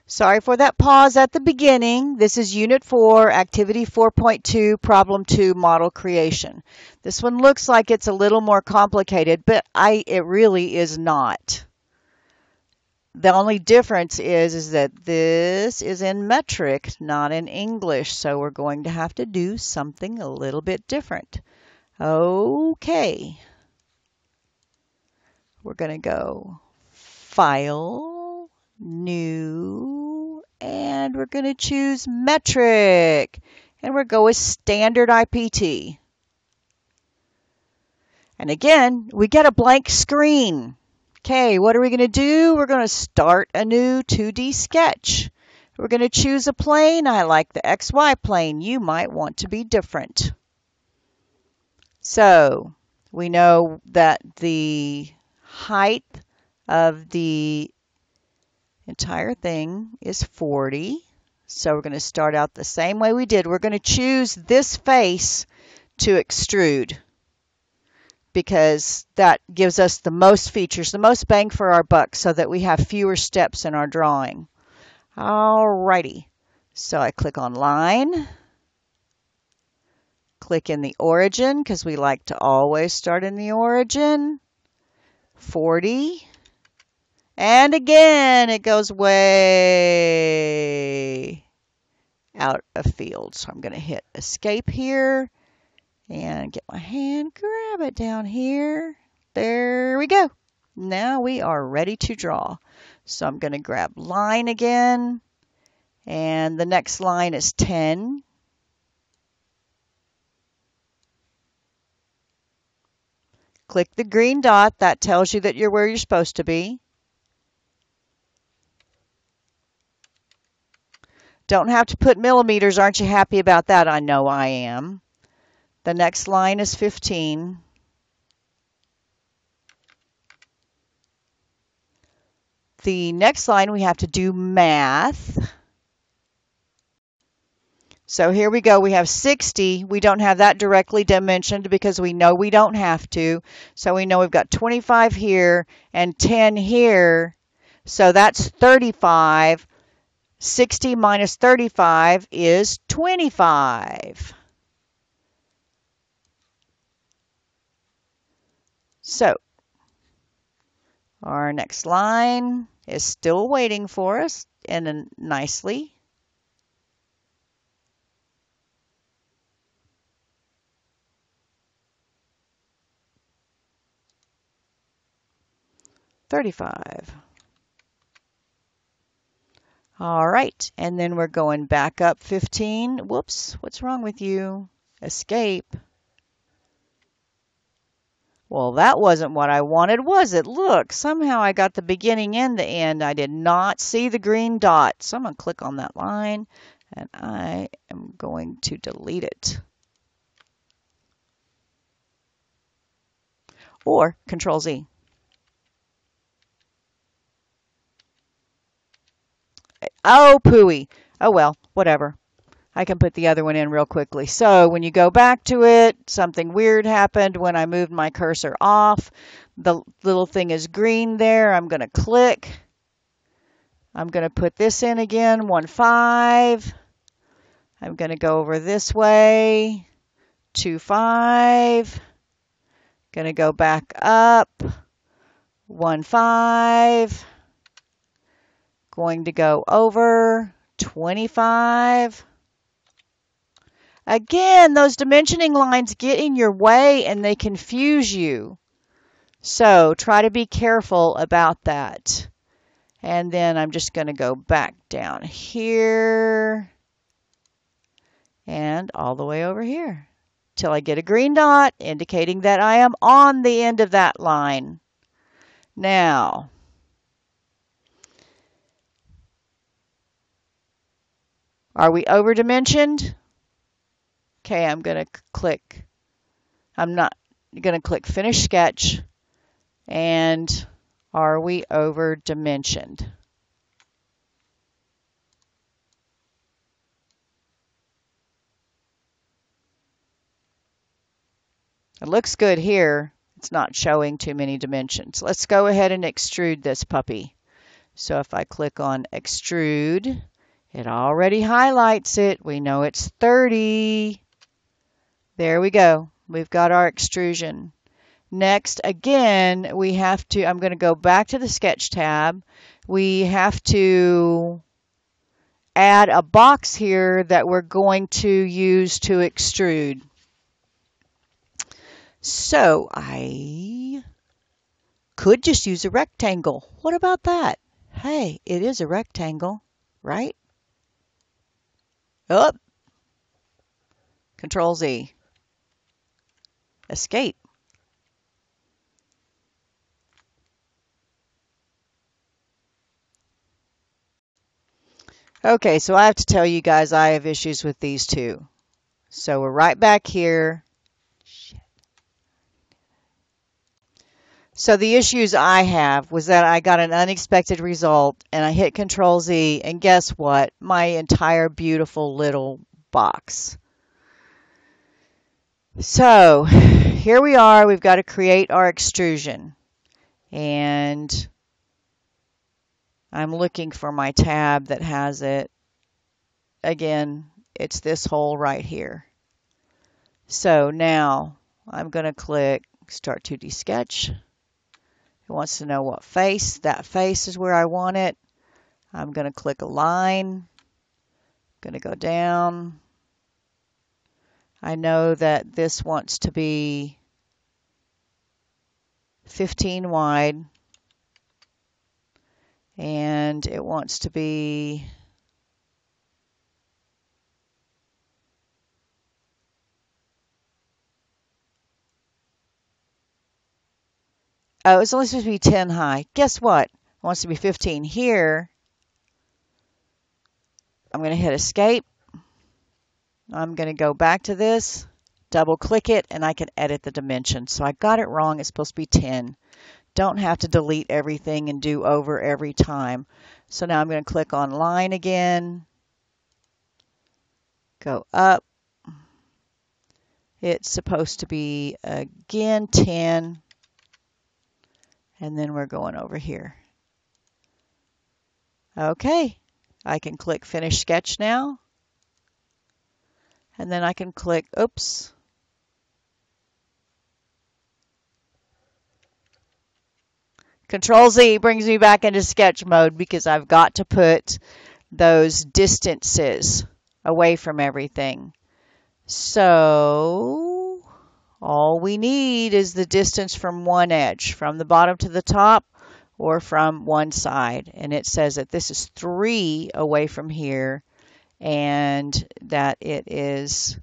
Sorry for that pause at the beginning. This is Unit 4, Activity 4.2, Problem 2, Model Creation. This one looks like it's a little more complicated, but it really is not. The only difference is that this is in metric, not in English, so we're going to have to do something a little bit different. Okay. We're going to go File, New, and we're going to choose Metric. And we'll go with Standard IPT. And again, we get a blank screen. Okay, what are we going to do? We're going to start a new 2D sketch. We're going to choose a plane. I like the XY plane. You might want to be different. So we know that the height of the entire thing is 40. So we're going to start out the same way we did. We're going to choose this face to extrude, because that gives us the most features, the most bang for our buck, so that we have fewer steps in our drawing. Alrighty, so I click on Line, click in the origin, because we like to always start in the origin, 40, and again it goes way out of field. So I'm going to hit Escape here, and get my hand, grab it down here. There we go. Now we are ready to draw. So I'm going to grab Line again, and the next line is 10. Click the green dot. That tells you that you're where you're supposed to be. Don't have to put millimeters. Aren't you happy about that? I know I am. The next line is 15. The next line we have to do math. So here we go. We have 60. We don't have that directly dimensioned because we know we don't have to. So we know we've got 25 here and 10 here. So that's 35. 60 minus 35 is 25. So our next line is still waiting for us, and nicely. $35. All right, and then we're going back up 15. Whoops, what's wrong with you? Escape. Well, that wasn't what I wanted, was it? Look, somehow I got the beginning and the end. I did not see the green dot. So I'm going to click on that line, and I am going to delete it. Or Control Z. Oh, pooey. Oh, well, whatever. I can put the other one in real quickly. So when you go back to it, something weird happened when I moved my cursor off. The little thing is green there. I'm going to click. I'm going to put this in again, 1.5. I'm going to go over this way, 2.5. Going to go back up, 1.5. Going to go over, 25. Again, those dimensioning lines get in your way and they confuse you. So try to be careful about that. And then I'm just going to go back down here and all the way over here till I get a green dot indicating that I am on the end of that line. Now, are we over dimensioned? Okay, I'm going to click. I'm not going to click Finish Sketch. And are we over dimensioned? It looks good here. It's not showing too many dimensions. Let's go ahead and extrude this puppy. So if I click on extrude, it already highlights it. We know it's 30. There we go. We've got our extrusion. Next, again, we have to, I'm going to go back to the Sketch tab. We have to add a box here that we're going to use to extrude. So I could just use a rectangle. What about that? Hey, it is a rectangle, right? Up. Control Z. Escape. Okay, so I have to tell you guys I have issues with these two. So we're right back here. So the issues I have was that I got an unexpected result and I hit Control Z and guess what? My entire beautiful little box. So here we are. We've got to create our extrusion. And I'm looking for my tab that has it. Again, it's this hole right here. So now I'm going to click Start 2D Sketch. It wants to know what face. That face is where I want it. I'm going to click Align. Going to go down. I know that this wants to be 15 wide. And it wants to be it's only supposed to be 10 high. Guess what? It wants to be 15 here. I'm going to hit Escape. I'm going to go back to this, double click it, and I can edit the dimension. So I got it wrong. It's supposed to be 10. Don't have to delete everything and do over every time. So now I'm going to click on Line again. Go up. It's supposed to be, again, 10. And then we're going over here. Okay, I can click Finish Sketch now. And then I can click, oops. Control Z brings me back into sketch mode because I've got to put those distances away from everything. So all we need is the distance from one edge, from the bottom to the top or from one side. And it says that this is 3 away from here and that it is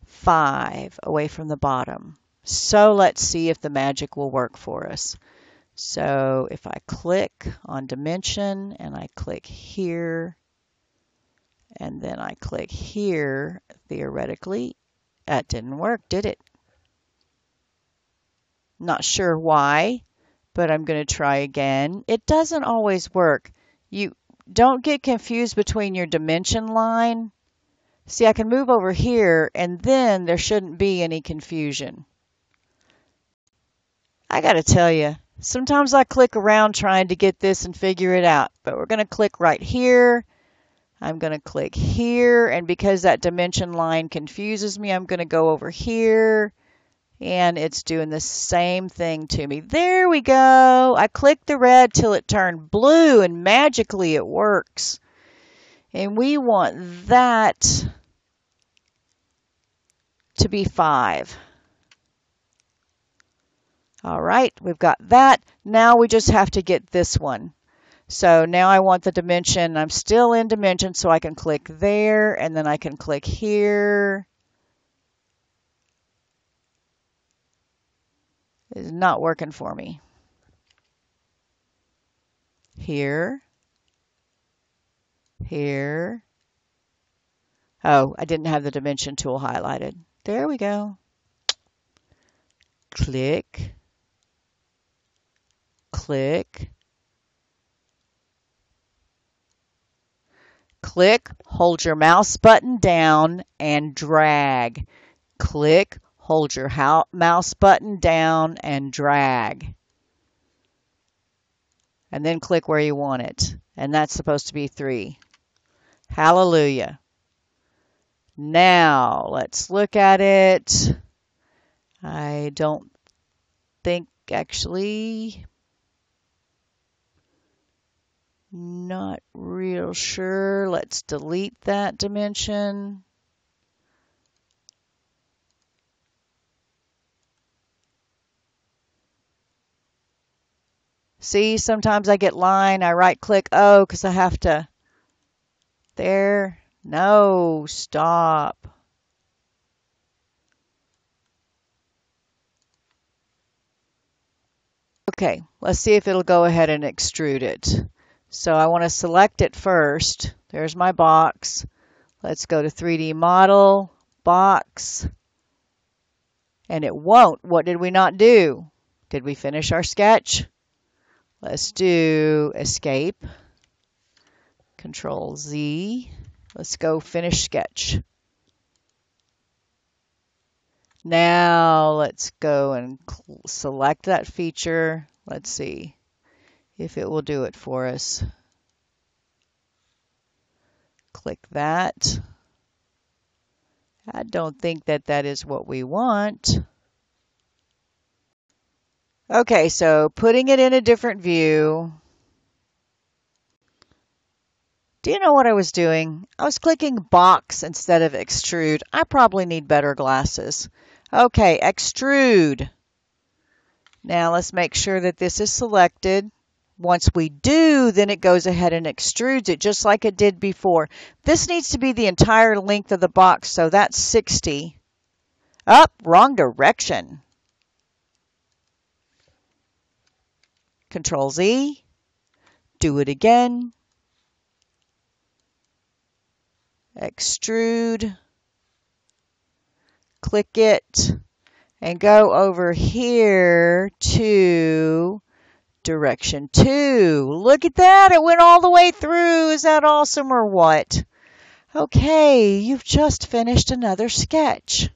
5 away from the bottom. So let's see if the magic will work for us. So if I click on dimension and I click here and then I click here, theoretically, that didn't work, did it? Not sure why, but I'm going to try again. It doesn't always work. You don't get confused between your dimension line. See, I can move over here and then there shouldn't be any confusion. I got to tell you, sometimes I click around trying to get this and figure it out, but we're going to click right here. I'm going to click here, and because that dimension line confuses me, I'm going to go over here, and it's doing the same thing to me. There we go. I clicked the red till it turned blue, and magically it works. And we want that to be 5. All right, we've got that. Now we just have to get this one. So now I want the dimension. I'm still in dimension, so I can click there, and then I can click here. It's not working for me. Here. Here. Oh, I didn't have the dimension tool highlighted. There we go. Click. Click. Click, hold your mouse button down and drag. Click, hold your mouse button down and drag. and then click where you want it. And that's supposed to be 3. Hallelujah. Now, let's look at it. I don't think, actually, not real sure. Let's delete that dimension. See, sometimes I get line, I right click, oh, because I have to, there, no, stop. Okay, let's see if it'll go ahead and extrude it. So I want to select it first. There's my box. Let's go to 3D model, box, and it won't. What did we not do? Did we finish our sketch? Let's do escape, Control Z. Let's go finish sketch. Now let's go and select that feature. Let's see if it will do it for us. Click that. I don't think that that is what we want. Okay, so putting it in a different view. Do you know what I was doing? I was clicking box instead of extrude. I probably need better glasses. Okay, extrude. Now let's make sure that this is selected. Once we do, then it goes ahead and extrudes it just like it did before. This needs to be the entire length of the box, so that's 60. Up, wrong direction. Control Z. Do it again. Extrude. Click it and go over here to direction 2. Look at that. It went all the way through. Is that awesome or what? Okay, you've just finished another sketch.